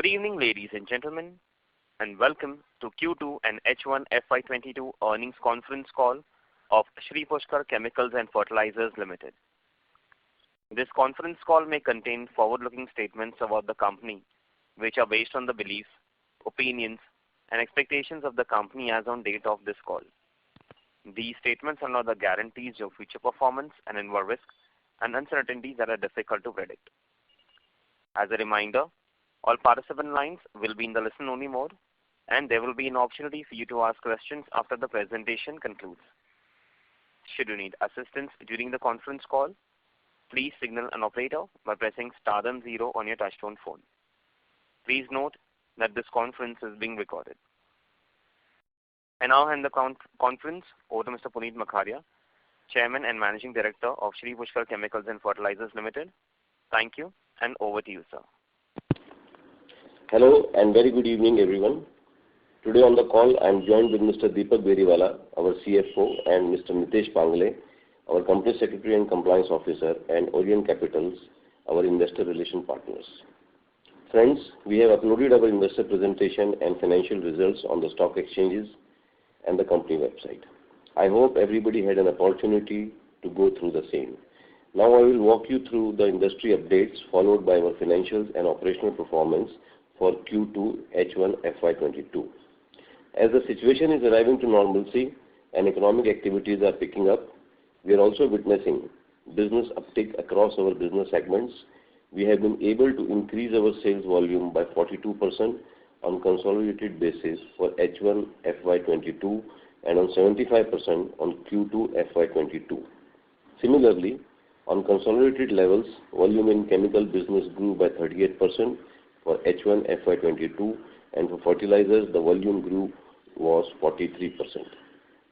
Good evening, ladies and gentlemen, and welcome to Q2 and H1 FY22 earnings conference call of Shri Pushkar Chemicals and Fertilizers Limited. This conference call may contain forward-looking statements about the company, which are based on the beliefs, opinions, and expectations of the company as on date of this call. These statements are not the guarantees of future performance and involve risks and uncertainties that are difficult to predict. As a reminder, all participant lines will be in the listen-only mode, and there will be an opportunity for you to ask questions after the presentation concludes. Should you need assistance during the conference call, please signal an operator by pressing star then 0 on your touchtone phone. Please note that this conference is being recorded. I now hand the conference over to Mr. Puneet Makharia, Chairman and Managing Director of Shri Pushkar Chemicals and Fertilizers Limited. Thank you, and over to you, sir. Hello and very good evening, everyone. Today on the call, I am joined with Mr. Deepak Beriwala, our CFO, and Mr. Nitesh Pangle, our Company Secretary and Compliance Officer, and Orient Capitals, our Investor Relation Partners. Friends, we have uploaded our investor presentation and financial results on the stock exchanges and the company website. I hope everybody had an opportunity to go through the same. Now I will walk you through the industry updates followed by our financials and operational performance for Q2 H1 FY22. As the situation is arriving to normalcy and economic activities are picking up, we are also witnessing business uptick across our business segments. We have been able to increase our sales volume by 42% on consolidated basis for H1 FY22 and on 75% on Q2 FY22. Similarly, on consolidated levels, volume in chemical business grew by 38% for H1 FY22, and for fertilizers, the volume grew was 43%.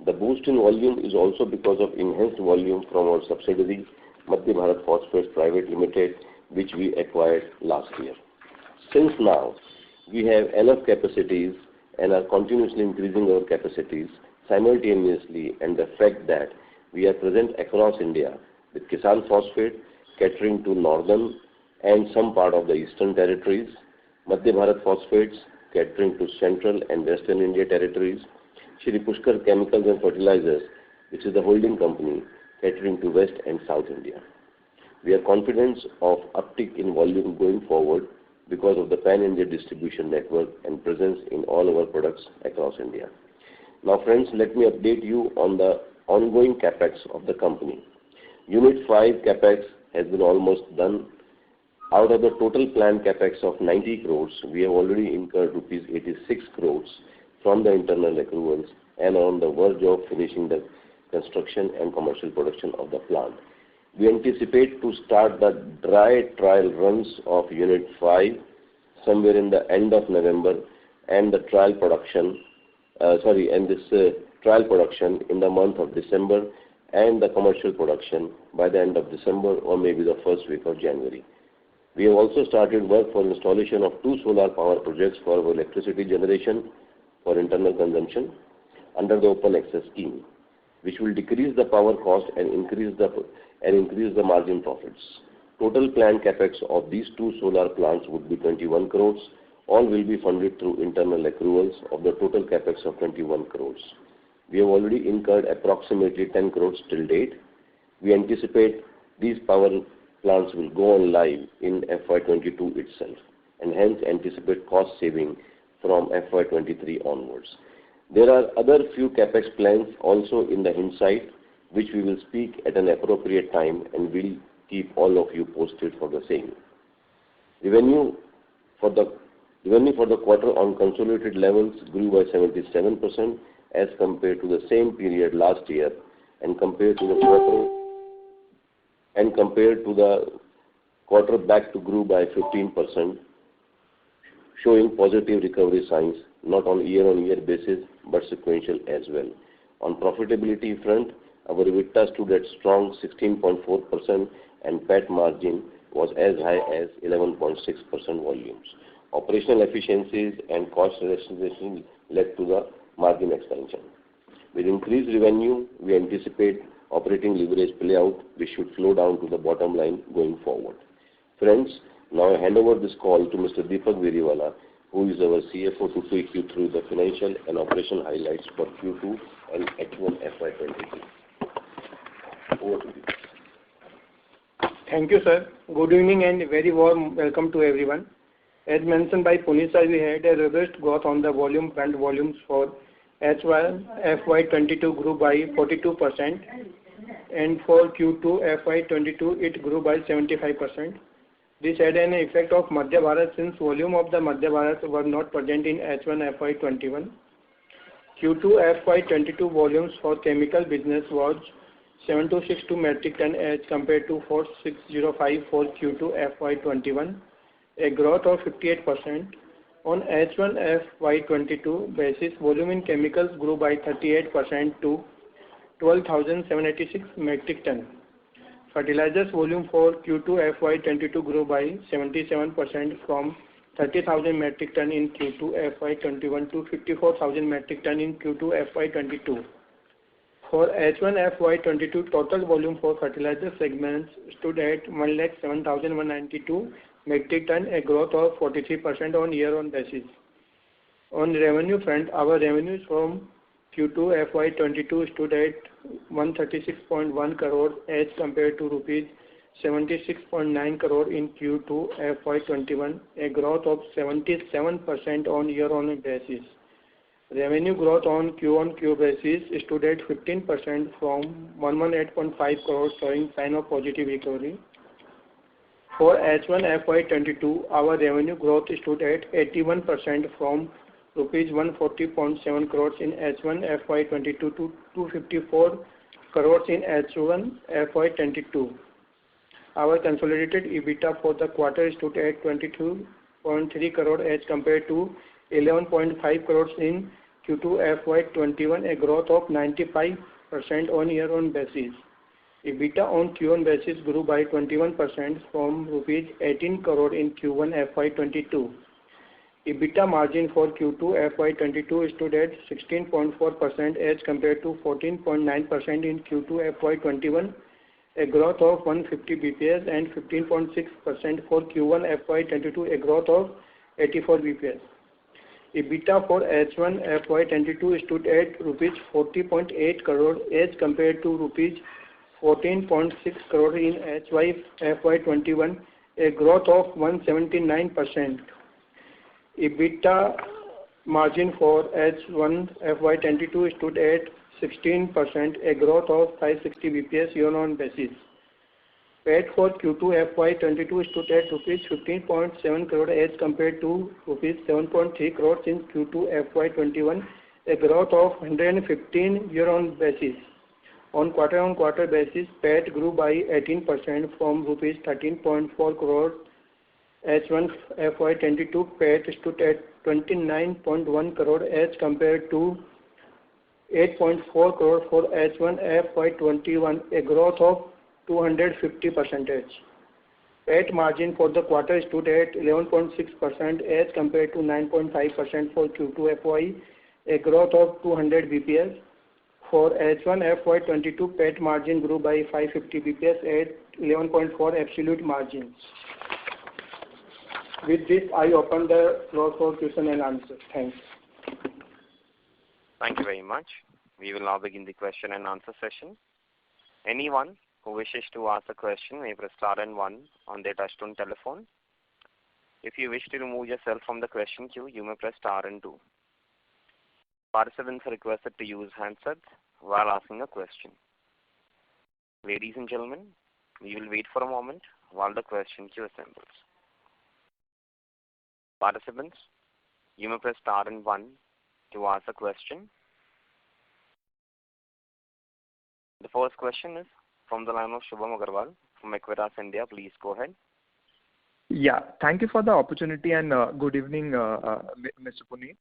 The boost in volume is also because of enhanced volume from our subsidiary, Madhya Bharat Phosphates Private Limited, which we acquired last year. Since now, we have enough capacities and are continuously increasing our capacities simultaneously, and the fact that we are present across India with Kisan Phosphate catering to northern and some part of the eastern territories, Madhya Bharat Phosphates catering to central and western India territories, Shri Pushkar Chemicals and Fertilizers, which is the holding company, catering to west and south India. We are confident of uptick in volume going forward because of the pan-India distribution network and presence in all our products across India. Now friends, let me update you on the ongoing capex of the company. Unit 5 capex has been almost done. Out of the total planned capex of 90 crores, we have already incurred rupees 86 crores from the internal accruals and are on the verge of finishing the construction and commercial production of the plant. We anticipate to start the dry trial runs of Unit 5 somewhere in the end of November, and the trial production, trial production in the month of December, and the commercial production by the end of December or maybe the first week of January. We have also started work for installation of 2 solar power projects for our electricity generation for internal consumption under the open access scheme, which will decrease the power cost and increase the margin profits. Total planned capex of these 2 solar plants would be 21 crores. All will be funded through internal accruals of the total capex of 21 crores. We have already incurred approximately 10 crores till date. We anticipate these power plants will go on live in FY22 itself, and hence anticipate cost saving from FY23 onwards. There are other few capex plans also in the hindsight, which we will speak at an appropriate time, and will keep all of you posted for the same. Revenue for the quarter on consolidated levels grew by 77% as compared to the same period last year, and compared to the quarter back to grew by 15%, showing positive recovery signs not on year-on-year basis but sequential as well. On profitability front, our EBITDA stood at strong 16.4% and PAT margin was as high as 11.6% volumes. Operational efficiencies and cost reduction led to the margin expansion. With increased revenue, we anticipate operating leverage play out, which should flow down to the bottom line going forward. Friends, Now I hand over this call to Mr. Deepak Beriwala, who is our CFO, to take you through the financial and operational highlights for Q2 and H1 FY22. Over to you. Thank you, sir. Good evening and very warm welcome to everyone. As mentioned by Puneet sir, we had a robust growth on the volume front. Volumes for H1 FY22 grew by 42%, and for Q2 FY22 it grew by 75%. This had an effect of Madhya Bharat since volume of the Madhya Bharat were not present in H1 FY21. Q2 FY22 volumes for chemical business was 7262 metric ton as compared to 4605 for Q2 FY21, a growth of 58%. On H1 FY22 basis, volume in chemicals grew by 38% to 12,786 metric ton. Fertilizers volume for Q2 FY22 grew by 77% from 30,000 metric ton in Q2 FY21 to 54,000 metric ton in Q2 FY22. For H1 FY22, total volume for fertilizer segments stood at 1,07,192 metric ton, a growth of 43% on year-on basis. On revenue front, our revenues from Q2 FY22 stood at 136.1 crore as compared to rupees 76.9 crore in Q2 FY21, a growth of 77% on year-on basis. Revenue growth on Q-on-Q basis stood at 15% from 118.5 crore, showing sign of positive recovery. For H1 FY22, our revenue growth stood at 81% from rupees 140.7 crores in H1 FY22 to 254 crores in H1 FY22. Our consolidated EBITDA for the quarter stood at 22.3 crore as compared to 11.5 crores in Q2 FY21, a growth of 95% on year-on basis. EBITDA on Q1 basis grew by 21% from rupees 18 crore in Q1 FY22. EBITDA margin for Q2 FY22 stood at 16.4% as compared to 14.9% in Q2 FY21, a growth of 150 bps, and 15.6% for Q1 FY22, a growth of 84 bps. EBITDA for H1 FY22 stood at rupees 40.8 crore as compared to rupees 14.6 crore in FY21, a growth of 179%. EBITDA margin for H1 FY22 stood at 16%, a growth of 560 bps year-on basis. PAT for Q2 FY22 stood at rupees 15.7 crore as compared to rupees 7.3 crores in Q2 FY21, a growth of 115 year-on basis. On quarter-on-quarter basis, PAT grew by 18% from rupees 13.4 crore. H1 FY22 PAT stood at 29.1 crore as compared to 8.4 crore for H1 FY21, a growth of 250%. PAT margin for the quarter stood at 11.6% as compared to 9.5% for Q2 FY, a growth of 200 bps. For H1 FY22, PAT margin grew by 550 bps at 11.4 absolute margin. With this, I open the floor for question and answer. Thanks. Thank you very much. We will now begin the question and answer session. Anyone who wishes to ask a question may press star and 1 on their touchtone telephone. If you wish to remove yourself from the question queue, you may press star and 2. Participants are requested to use handsets while asking a question. Ladies and gentlemen, we will wait for a moment while the question queue assembles. Participants, you may press star and 1 to ask a question. The first question is from the line of Shubham Agarwal from Equitas India. Please go ahead. Yeah, thank you for the opportunity and good evening, Mr. Puneet.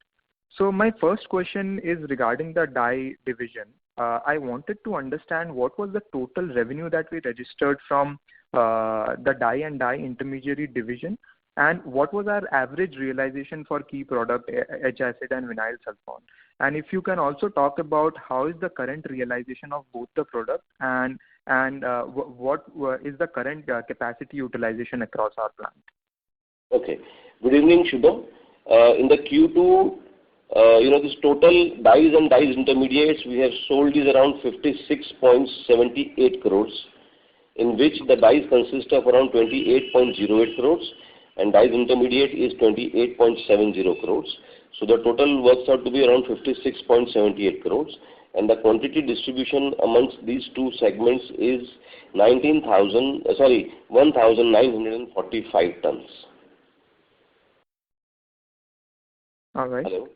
So my first question is regarding the dye division. I wanted to understand what was the total revenue that we registered from the dye and dye intermediary division, and what was our average realization for key product H acid and vinyl sulfone. And if you can also talk about how is the current realization of both the products and what is the current capacity utilization across our plant. Okay. Good evening, Shubham. In the Q2, this total dyes and dyes intermediates we have sold is around 56.78 crores, in which the dyes consist of around 28.08 crores and dyes intermediate is 28.70 crores. So the total works out to be around 56.78 crores, and the quantity distribution amongst these two segments is 1,945 tons. All right. Hello.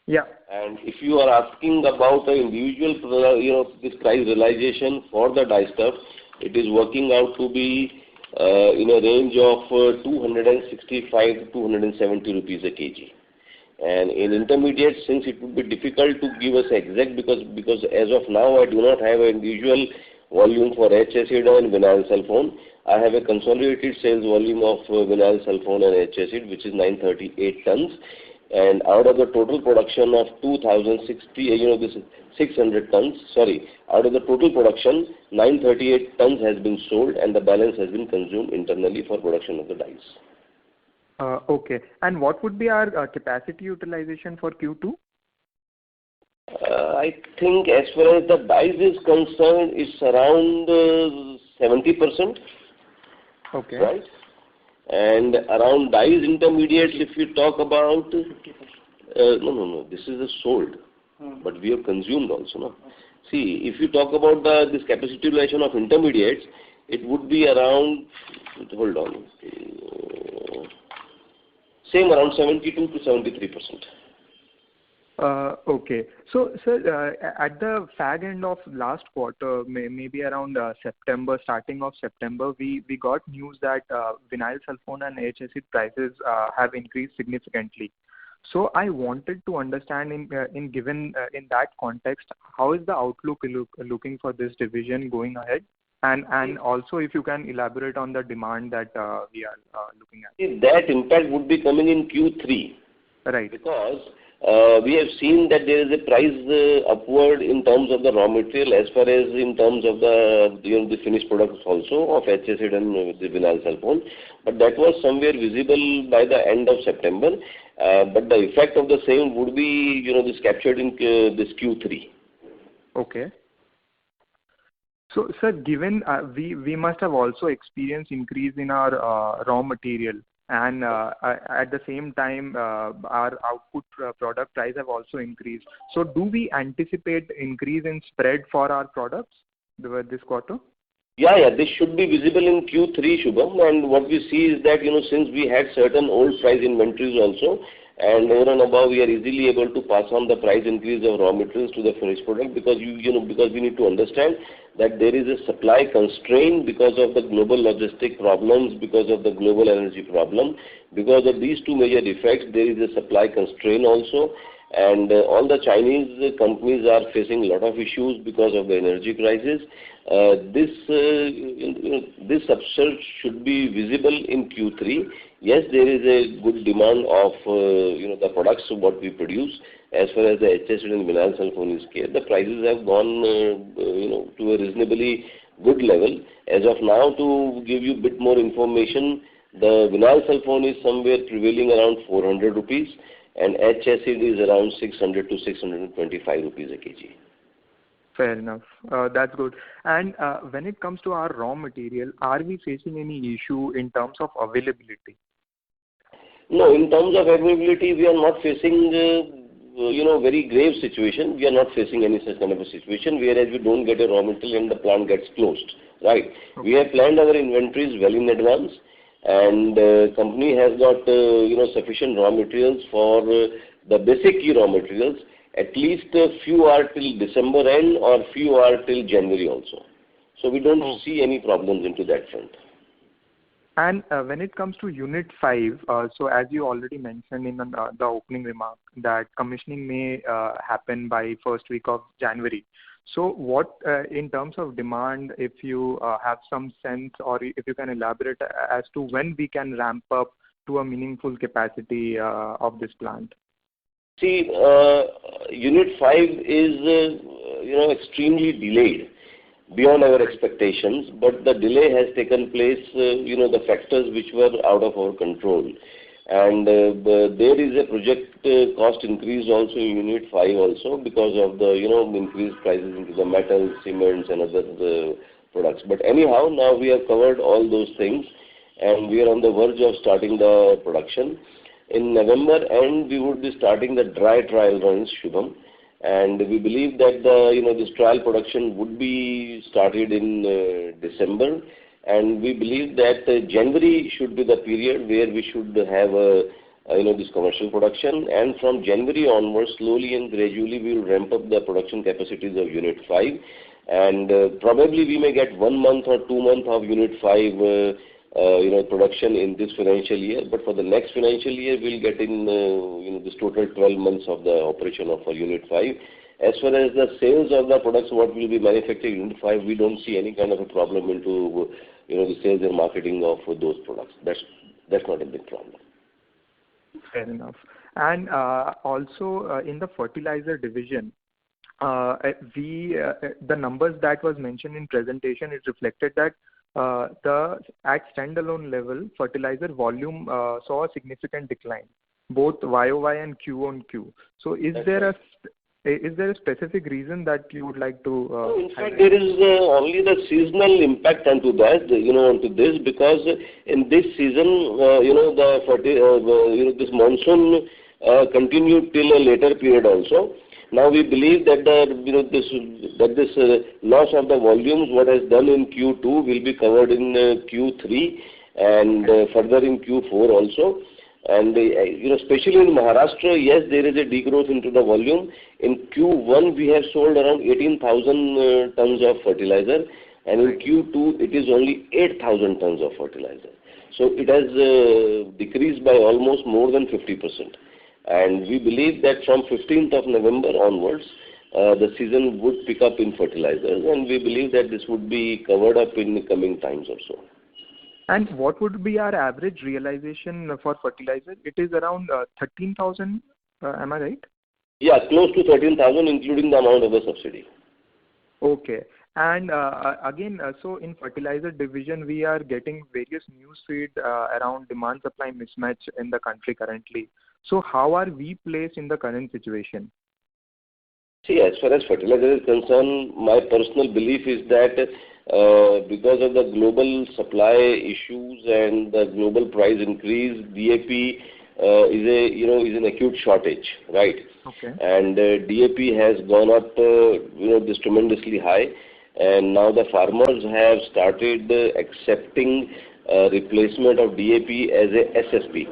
Yeah. And if you are asking about the individual, this price realization for the dye stuff, it is working out to be in a range of 265 to 270 rupees a kg. And in intermediates, since it would be difficult to give us exact because as of now I do not have an usual volume for H-acid and vinyl sulfone. I have a consolidated sales volume of vinyl sulfone and H-acid, which is 938 tons. And out of the total production of 2060, this is 600 tons, out of the total production, 938 tons has been sold and the balance has been consumed internally for production of the dyes. Okay. And what would be our capacity utilization for Q2? I think as far as the dyes is concerned, it's around 70%. Okay. Right? And around dyes intermediates, if you talk about, no, this is sold, but we have consumed also. No? See, if you talk about this capacity utilization of intermediates, it would be around, hold on, same around 72 to 73%. Okay. So, sir, at the fag end of last quarter, maybe around September, starting of September, we got news that vinyl sulfone and H-acid prices have increased significantly. So, I wanted to understand in that context, how is the outlook looking for this division going ahead? And also, if you can elaborate on the demand that we are looking at. That impact would be coming in Q3. Right. Because we have seen that there is a price upward in terms of the raw material as far as in terms of the finished products also of H-acid and the vinyl sulfone. But that was somewhere visible by the end of September. But the effect of the same would be, this captured in this Q3. Okay. So, sir, given we must have also experienced increase in our raw material, and at the same time our output product price have also increased. So, do we anticipate increase in spread for our products this quarter? Yeah, this should be visible in Q3, Shubham. And what we see is that, since we had certain old price inventories also, and over and above, we are easily able to pass on the price increase of raw materials to the finished product because because we need to understand that there is a supply constraint because of the global logistic problems, because of the global energy problem. Because of these two major effects, there is a supply constraint also. And all the Chinese companies are facing a lot of issues because of the energy crisis. This upsurge should be visible in Q3. Yes, there is a good demand of the products of what we produce. As far as the H-acid and vinyl sulfone is concerned, the prices have gone to a reasonably good level. As of now, to give you a bit more information, the vinyl sulfone is somewhere prevailing around 400 rupees. And H-acid is around 600 to 625 rupees a kg. Fair enough. That's good. And when it comes to our raw material, are we facing any issue in terms of availability? No, in terms of availability, we are not facing very grave situation. We are not facing any such kind of a situation, whereas we don't get a raw material and the plant gets closed. Right. Okay. We have planned our inventories well in advance. And company has got sufficient raw materials for the basic key raw materials. At least few are till December end or few are till January also. So we don't see any problems into that front. And when it comes to Unit 5, so as you already mentioned in the opening remark that commissioning may happen by first week of January. So what, in terms of demand, if you have some sense or if you can elaborate as to when we can ramp up to a meaningful capacity of this plant? See, Unit 5 is, extremely delayed beyond our expectations, but the delay has taken place, the factors which were out of our control. And there is a project cost increase also in Unit 5 also because of the, increased prices into the metals, cements and other products. But anyhow, now we have covered all those things and we are on the verge of starting the production. In November end, we would be starting the dry trial runs, Shubham. And we believe that this trial production would be started in December. And we believe that January should be the period where we should have this commercial production. And from January onwards, slowly and gradually, we will ramp up the production capacities of Unit 5. And probably we may get 1 month or 2 months of Unit 5 production in this financial year, but for the next financial year, we'll get in, this total 12 months of the operation of Unit 5. As far as the sales of the products, what will be manufactured in Unit 5, we don't see any kind of a problem into, the sales and marketing of those products. That's not a big problem. Fair enough. And also in the fertilizer division, the numbers that was mentioned in presentation, it reflected that at standalone level, fertilizer volume saw a significant decline, both YOY and Q on Q. So is there a specific reason that you would like to in fact, there is only the seasonal impact onto that, onto this, because in this season, this monsoon continued till a later period also. Now we believe that this loss of the volumes, what has done in Q2, will be covered in Q3 and further in Q4 also. And especially in Maharashtra, yes, there is a degrowth into the volume. In Q1, we have sold around 18,000 tons of fertilizer, and in Q2, it is only 8,000 tons of fertilizer. So it has decreased by almost more than 50%. And we believe that from 15th of November onwards, the season would pick up in fertilizers, and we believe that this would be covered up in the coming times also. And what would be our average realization for fertilizer? It is around 13,000, am I right? Yeah, close to 13,000, including the amount of the subsidy. Okay. And again, so in fertilizer division, we are getting various news feed around demand-supply mismatch in the country currently. So how are we placed in the current situation? See, as far as fertilizer is concerned, my personal belief is that because of the global supply issues and the global price increase, DAP is an acute shortage, right? Okay. And DAP has gone up, this tremendously high, and now the farmers have started accepting replacement of DAP as a SSP.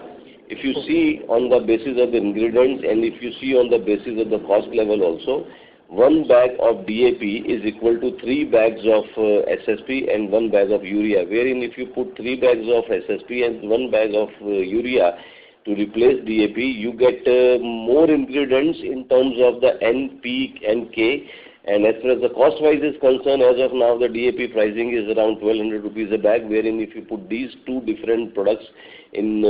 If you see on the basis of the ingredients and if you see on the basis of the cost level also, 1 bag of DAP is equal to 3 bags of SSP and 1 bag of urea, wherein if you put 3 bags of SSP and 1 bag of urea to replace DAP, you get more ingredients in terms of the N, P and K. And as far as the cost-wise is concerned, as of now, the DAP pricing is around 1,200 rupees a bag, wherein if you put these two different products in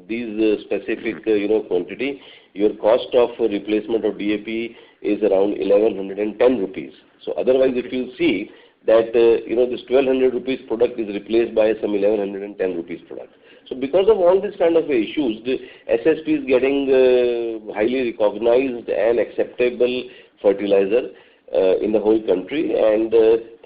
these specific, quantity, your cost of replacement of DAP is around 1,110 rupees. So otherwise, if you see that, this 1,200 rupees product is replaced by some 1,110 rupees product. So because of all these kind of issues, the SSP is getting highly recognized and acceptable fertilizer in the whole country, and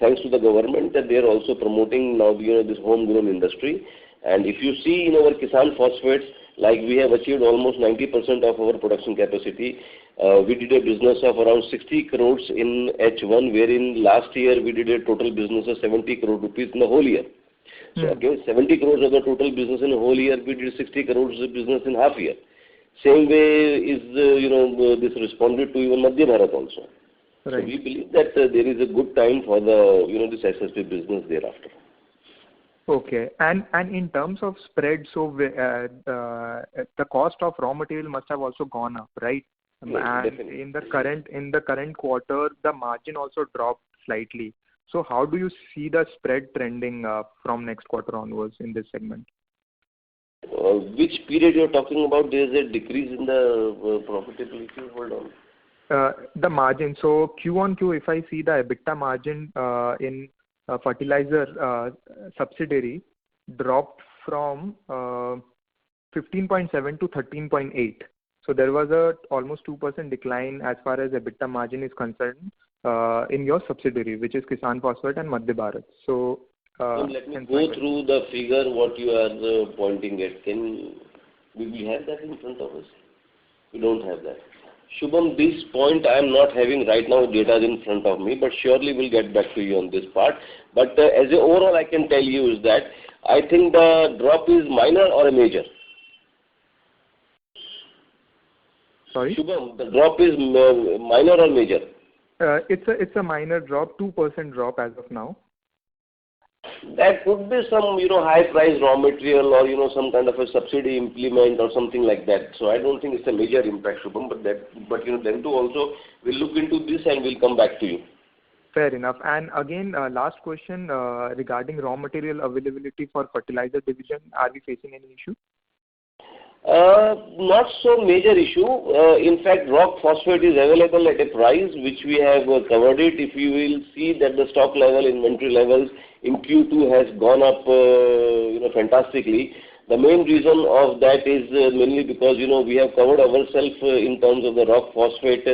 thanks to the government that they are also promoting now this homegrown industry. And if you see in our Kisan Phosphates, like we have achieved almost 90% of our production capacity. We did a business of around 60 crores in H1, wherein last year we did a total business of 70 crore rupees in the whole year. So again, 70 crores of the total business in the whole year, we did 60 crores of business in half year. Same way is, this responded to even Madhya Bharat also. Right. So we believe that there is a good time for the, this SSP business thereafter. Okay. And in terms of spread, so the cost of raw material must have also gone up, right? Yes, and definitely. in the current quarter, the margin also dropped slightly. So how do you see the spread trending from next quarter onwards in this segment? Which period you're talking about? There is a decrease in the profitability. Hold on. The margin. So Q-on-Q, if I see the EBITDA margin in fertilizer subsidiary dropped from 15.7 to 13.8. So there was a almost 2% decline as far as EBITDA margin is concerned in your subsidiary, which is Kisan Phosphate and Madhya Bharat. So let me go through the figure what you are pointing at. We have that in front of us? We don't have that. Shubham, this point I am not having right now data in front of me, but surely we'll get back to you on this part. But as a overall, I can tell you is that I think the drop is minor or a major. Sorry? Shubham, the drop is minor or major? It's a minor drop, 2% drop as of now. That could be some, high price raw material or, some kind of a subsidy implement or something like that. So I don't think it's a major impact, Shubham, but then too also we'll look into this and we'll come back to you. Fair enough. And again, last question regarding raw material availability for fertilizer division. Are we facing any issue? Not so major issue. In fact, rock phosphate is available at a price which we have covered it. If you will see that the stock level, inventory levels in Q2 has gone up, fantastically. The main reason of that is mainly because, we have covered ourselves in terms of the rock phosphate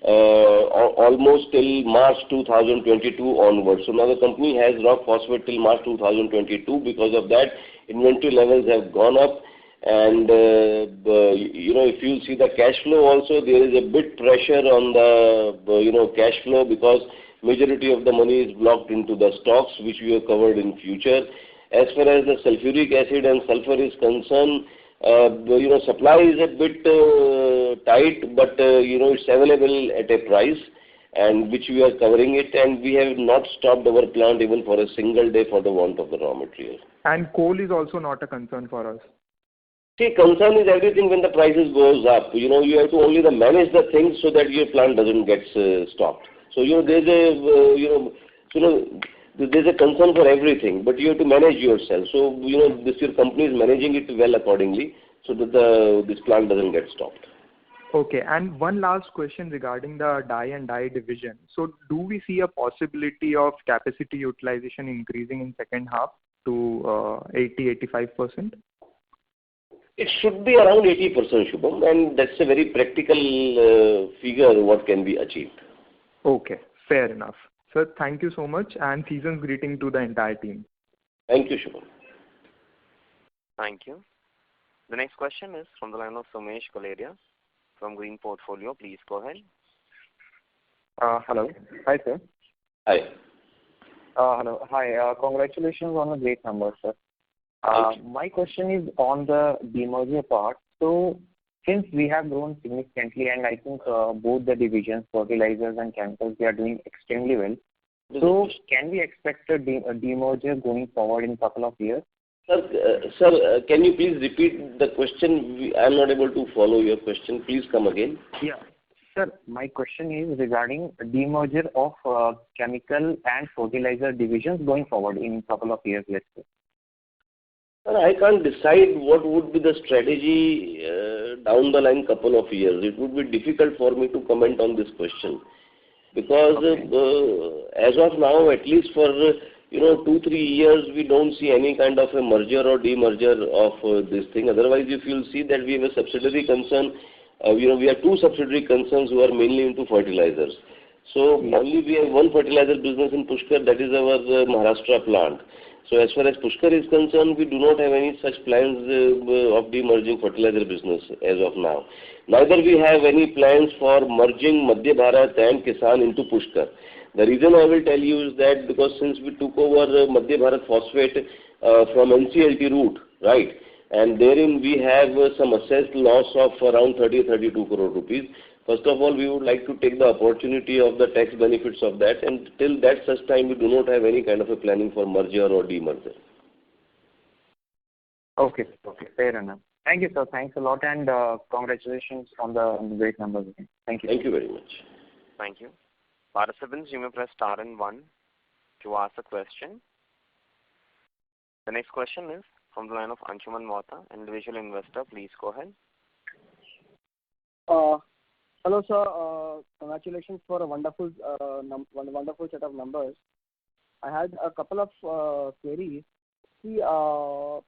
almost till March 2022 onwards. So now the company has rock phosphate till March 2022. Because of that, inventory levels have gone up. And, if you see the cash flow also, there is a bit pressure on the, cash flow because majority of the money is blocked into the stocks which we have covered in future. As far as the sulfuric acid and sulfur is concerned, supply is a bit tight, but, it's available at a price and which we are covering it, and we have not stopped our plant even for a single day for the want of the raw material. And coal is also not a concern for us. See, concern is everything when the prices goes up. You have to only manage the things so that your plant doesn't get stopped. So, there's a concern for everything, but you have to manage yourself. So, your company is managing it well accordingly so that this plant doesn't get stopped. Okay. And one last question regarding the dye and dye division. So, do we see a possibility of capacity utilization increasing in second half to 80-85%? It should be around 80%, Shubham, and that's a very practical figure what can be achieved. Okay, fair enough. Sir, thank you so much, and season's greeting to the entire team. Thank you, Shubham. Thank you. The next question is from the line of Sumesh Koleria from Green Portfolio. Please go ahead. Hello. Hi, sir. Hi. Hello. Hi. Congratulations on the great numbers, sir. My question is on the demerger part. So, since we have grown significantly, and I think both the divisions, fertilizers and chemicals, they are doing extremely well. So, can we expect a demerger going forward in a couple of years? Sir, can you please repeat the question? I am not able to follow your question. Please come again. Yeah. Sir, my question is regarding demerger of chemical and fertilizer divisions going forward in a couple of years, let's say. I can't decide what would be the strategy down the line couple of years. It would be difficult for me to comment on this question because as of now, at least for 2-3 years, we don't see any kind of a merger or demerger of this thing. Otherwise, if you'll see that we have a subsidiary concern, we have two subsidiary concerns who are mainly into fertilizers. So only we have one fertilizer business in Pushkar, that is our Maharashtra plant. So as far as Pushkar is concerned, we do not have any such plans of demerging fertilizer business as of now. Neither we have any plans for merging Madhya Bharat and Kisan into Pushkar. The reason I will tell you is that because since we took over Madhya Bharat phosphate from NCLT route, right, and therein we have some assessed loss of around 30-32 crore rupees. First of all, we would like to take the opportunity of the tax benefits of that, and till that such time we do not have any kind of a planning for merger or demerger. Okay, fair enough. Thank you, sir. Thanks a lot, and congratulations on the great numbers again. Thank you. Thank you very much. Thank you. Participants, you may press star and 1 to ask a question. The next question is from the line of Anshuman Mohta, individual investor. Please go ahead. Hello, sir. Congratulations for a wonderful set of numbers. I had a couple of queries. See, how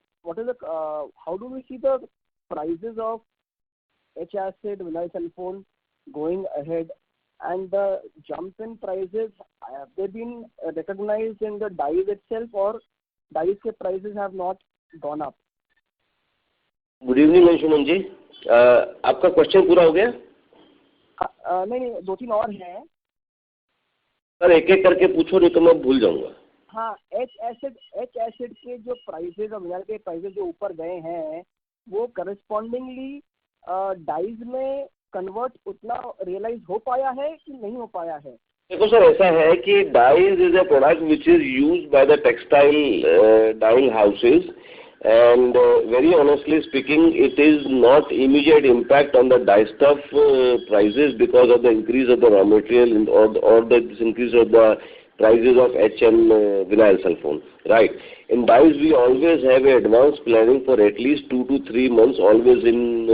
do we see the prices of H-acid, vinyl sulfone going ahead, and the jump in prices, have they been recognized in the dyes itself, or dyes के prices have not gone up? Good evening Anshuman ji, आपका question पूरा हो गया? नहीं, 2-3 और हैं sir, एक एक करके पूछो, नहीं तो मैं भूल जाऊंगा। हाँ, एच एसिड के जो प्राइसेस और विनाइल के प्राइसेस जो ऊपर गए हैं, वो करस्पॉन्डिंगली डाइज में कन्वर्ट उतना रियलाइज हो पाया है कि नहीं हो पाया है? देखो सर, ऐसा है कि dyes is a product which is used by the textile dyeing houses, and very honestly speaking, it is not immediate impact on the dye stuff prices because of the increase of the raw material or the increase of the prices of H and vinyl sulfone, right? In dyes we always have a advanced planning for at least 2 to 3 months, always in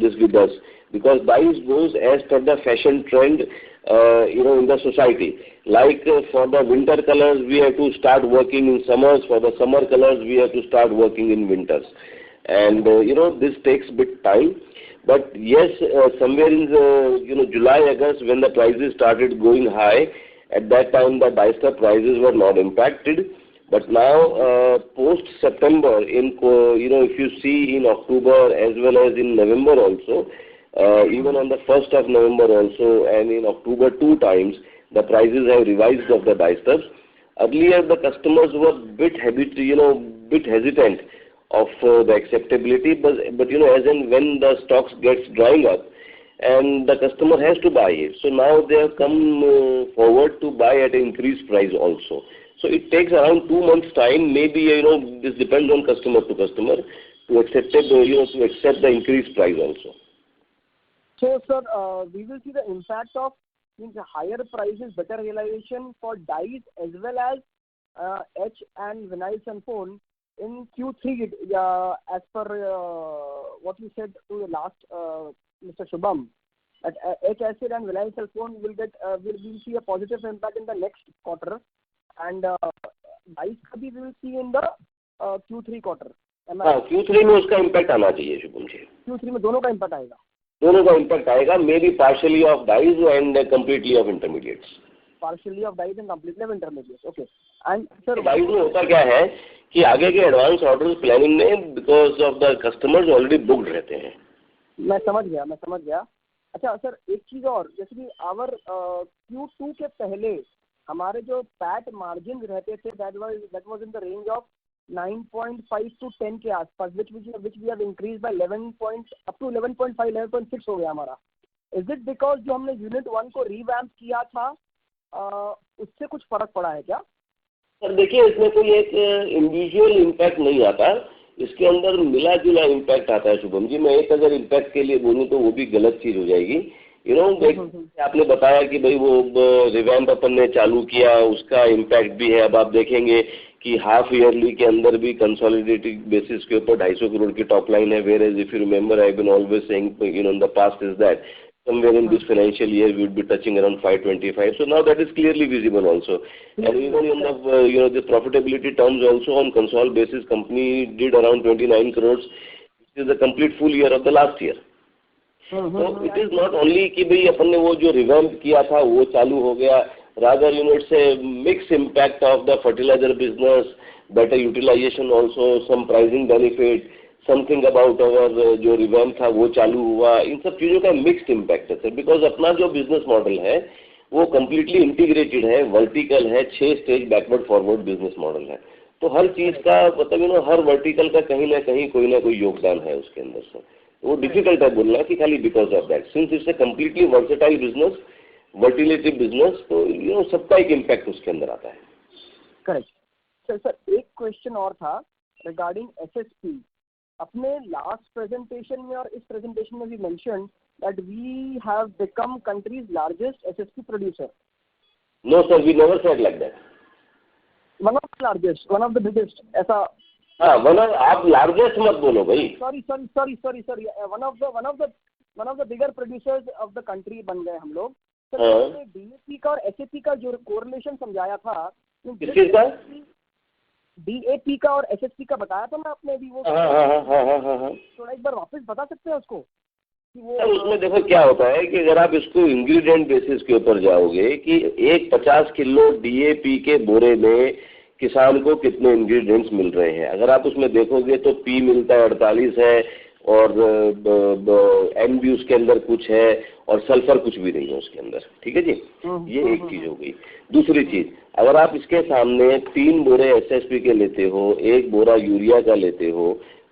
this with us, because dyes goes as per the fashion trend in the society. Like for the winter colors we have to start working in summers, for the summer colors we have to start working in winters, and this takes bit time. But yes, somewhere in July, August, when the prices started going high, at that time the dye stuff prices were not impacted. But now post September, if you see in October as well as in November also, even on the 1st of November also, and in October 2 times, the prices have revised of the dye stuffs. Earlier the customers were bit hesitant of the acceptability, but as and when the stocks gets drying up and the customer has to buy it, so now they have come forward to buy at an increased price also. So it takes around 2 months time, maybe this depends on customer to customer, to accept to accept the increased price also. So sir, we will see the impact of higher prices, better realization for dyes as well as H and vinyl sulfone in Q3, as per what you said to the last Mr. Shubham, that H acid and vinyl sulfone will see a positive impact in the next quarter, and dyes we will see in the Q3 quarter. Q3 में उसका impact आना चाहिए Shubham ji. Q3 में दोनों का impact आएगा? दोनों का इम्पैक्ट आएगा, may be partially of dyes and completely of intermediates. Partially of dyes and completely of intermediates, okay. And sir, dyes में होता क्या है कि आगे के एडवांस ऑर्डर्स प्लानिंग में because of the customers already booked रहते हैं। मैं समझ गया। अच्छा सर, एक चीज़ और, जैसे कि आवर Q2 के पहले हमारे जो पैट मार्जिन रहते थे, that was in the range of 9.5 to 10 के आसपास, which we have increased by 11 up to 11.5, 11.6 हो गया हमारा। Is it because जो हमने यूनिट 1 को रिवैम्प किया था, उससे कुछ फर्क पड़ा है क्या? सर देखिए, इसमें कोई एक इंडिविजुअल इम्पैक्ट नहीं आता, इसके अंदर मिला जुला इम्पैक्ट आता है शुभम जी। मैं एक अगर इम्पैक्ट के लिए बोलूँ तो वो भी गलत चीज़ हो जाएगी। आपने बताया कि भाई वो रिवैम्प अपन ने चालू किया, उसका इम्पैक्ट भी है। अब आप देखेंगे कि हाफ ईयरली के अंदर भी कंसोलिडेटेड बेसिस के ऊपर 250 करोड़ की टॉप लाइन है, whereas if you remember I been always saying in the past is that somewhere in this financial year we would be touching around 525. So now that is clearly visible also. And even in the the profitability terms also, on consolidated basis, company did around 29 crores, which is the complete full year of the last year. So it is not only कि भाई अपन ने वो जो revamp किया था वो चालू हो गया, rather it's a mixed impact of the fertilizer business, better utilization also, some pricing benefit, something about our जो रिवैम्प था वो चालू हुआ, इन सब चीज़ों का मिक्स्ड इम्पैक्ट है सर। बिकॉज अपना जो बिजनेस मॉडल है वो कम्प्लीटली इंटीग्रेटेड है, वर्टिकल है, 6 stage backward forward business model है। तो हर चीज़ का मतलब हर वर्टिकल का कहीं ना कहीं कोई ना कोई योगदान है उसके अंदर सर। वो डिफिकल्ट है बोलना कि खाली because of that, since it's a completely versatile business, versatility business, तो सबका एक इम्पैक्ट उसके अंदर आता है। Correct sir. एक क्वेश्चन और था रिगार्डिंग एसएसपी। अपने लास्ट प्रेजेंटेशन में और इस प्रेजेंटेशन में भी mention that we have become country's largest SSP producer. No sir, we never said like that. One of the largest, one of the biggest, ऐसा। हाँ, आप लार्जेस्ट मत बोलो भाई। Sorry, one of the one of the bigger producers of the country बन गए हम लोग। सर DAP का और SSP का जो कोरिलेशन समझाया था, किस का? DAP का और SSP का बताया था मैं आपने अभी, वो थोड़ा एक बार वापस बता सकते हैं उसको कि वो? उसमें देखो क्या होता है कि अगर आप इसको इंग्रेडिएंट बेसिस के ऊपर जाओगे कि एक 50 किलो DAP के बोरे में किसान को कितने इंग्रेडिएंट्स मिल रहे हैं, अगर आप उसमें देखोगे तो P मिलता है 48 है और N भी उसके अंदर कुछ है और सल्फर कुछ भी नहीं है उसके अंदर। ठीक है जी, ये एक चीज हो गई। दूसरी चीज, अगर आप इसके सामने 3 बोरे SSP के लेते हो, 1 बोरा यूरिया का लेते हो,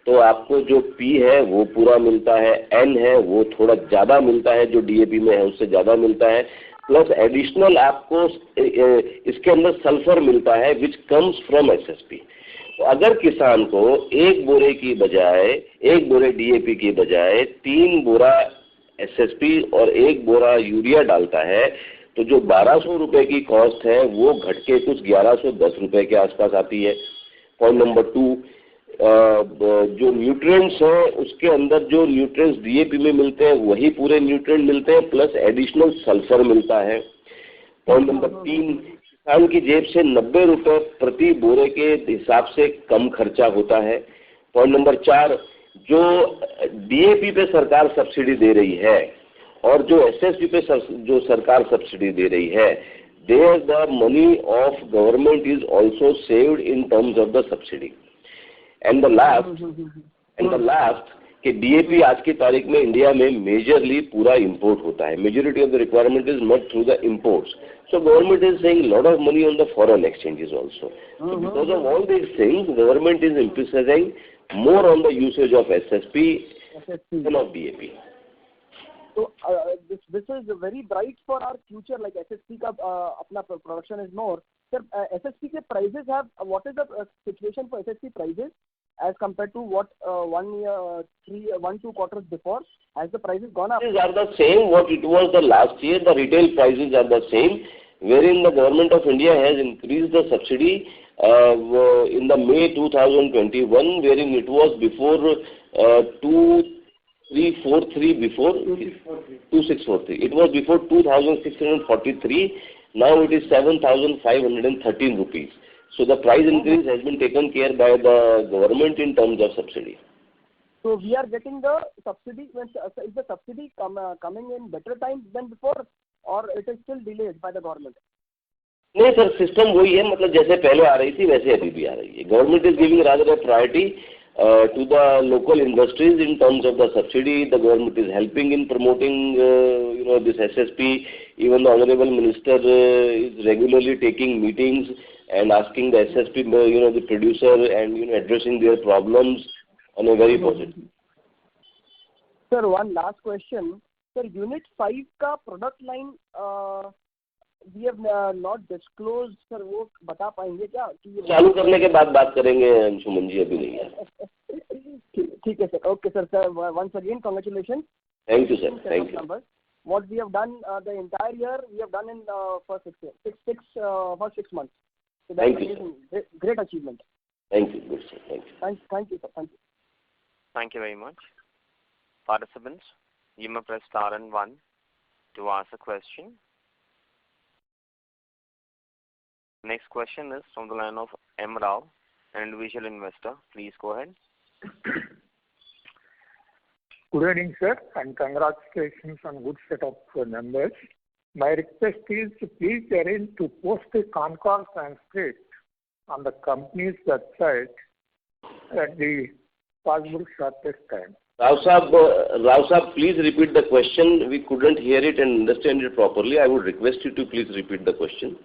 तो आपको जो P है वो पूरा मिलता है, N है वो थोड़ा ज़्यादा मिलता है, जो DAP में है उससे ज़्यादा मिलता है, प्लस एडिशनल आपको इसके अंदर सल्फर मिलता है विच कम्स फ्रॉम SSP। तो अगर किसान को 1 बोरे की बजाय, 1 बोरे DAP की बजाय 3 बोरा SSP और 1 बोरा यूरिया डालता है, तो जो 1200 रुपये की कॉस्ट है वो घट के कुछ 1110 रुपये के आसपास आती है। पॉइंट नंबर 2, जो न्यूट्रिएंट्स हैं उसके अंदर जो न्यूट्रिएंट्स DAP में मिलते हैं वही पूरे न्यूट्रिएंट मिलते हैं, प्लस एडिशनल सल्फर मिलता है। पॉइंट नंबर 3, किसान की जेब से 90 रुपये प्रति बोरे के हिसाब से कम खर्चा होता है। पॉइंट नंबर 4, जो DAP पे सरकार सब्सिडी दे रही है और जो SSP पे जो सरकार सब्सिडी दे रही है, there the money of government is also saved in terms of the subsidy. And the last कि DAP आज की तारीख में इंडिया में मेजरली पूरा इंपोर्ट होता है, majority of the requirement is met through the imports, so government is saving lot of money on the foreign exchanges also. So because of all these things, government is emphasizing more on the usage of SSP than of DAP. So this is very bright for our future, like SSP का अपना production is more. Sir, SSP के prices have, what is the situation for SSP prices as compared to what 1-2 quarters before? Has the prices gone up? Prices are the same what it was the last year. The retail prices are the same, wherein the government of India has increased the subsidy in the May 2021, wherein it was before 2343 before 2643. It was before 2643. Now it is 7,513 rupees. So the price increase has been taken care by the government in terms of subsidy. So we are getting the subsidy. Is the subsidy coming in better time than before, or it is still delayed by the government? नहीं sir, system वही है, मतलब जैसे पहले आ रही थी वैसे अभी भी आ रही है। Government is giving rather a priority to the local industries in terms of the subsidy. The government is helping in promoting this SSP. Even the honorable minister is regularly taking meetings and asking the SSP, the producer, and addressing their problems on a very positive. Sir, one last question. Sir, Unit 5 का product line we have not disclosed. Sir, वो बता पाएंगे क्या? चालू करने के बाद बात करेंगे अंशुमन जी, अभी नहीं है। ठीक है sir, okay sir. Sir, once again congratulations. Thank you sir, thank you. What we have done the entire year, we have done in first 6 months. So thank you sir. Great achievement. Thank you, good sir, thank you. Thank you sir, thank you. Thank you very much. Participants, you may press star and 1 to ask a question. Next question is from the line of M. Rao, an individual investor. Please go ahead. Good evening, sir, and congratulations on good set of numbers. My request is to please arrange to post a con call transcript on the company's website at the possible shortest time. Rao Saab, please repeat the question. We couldn't hear it and understand it properly. I would request you to please repeat the question.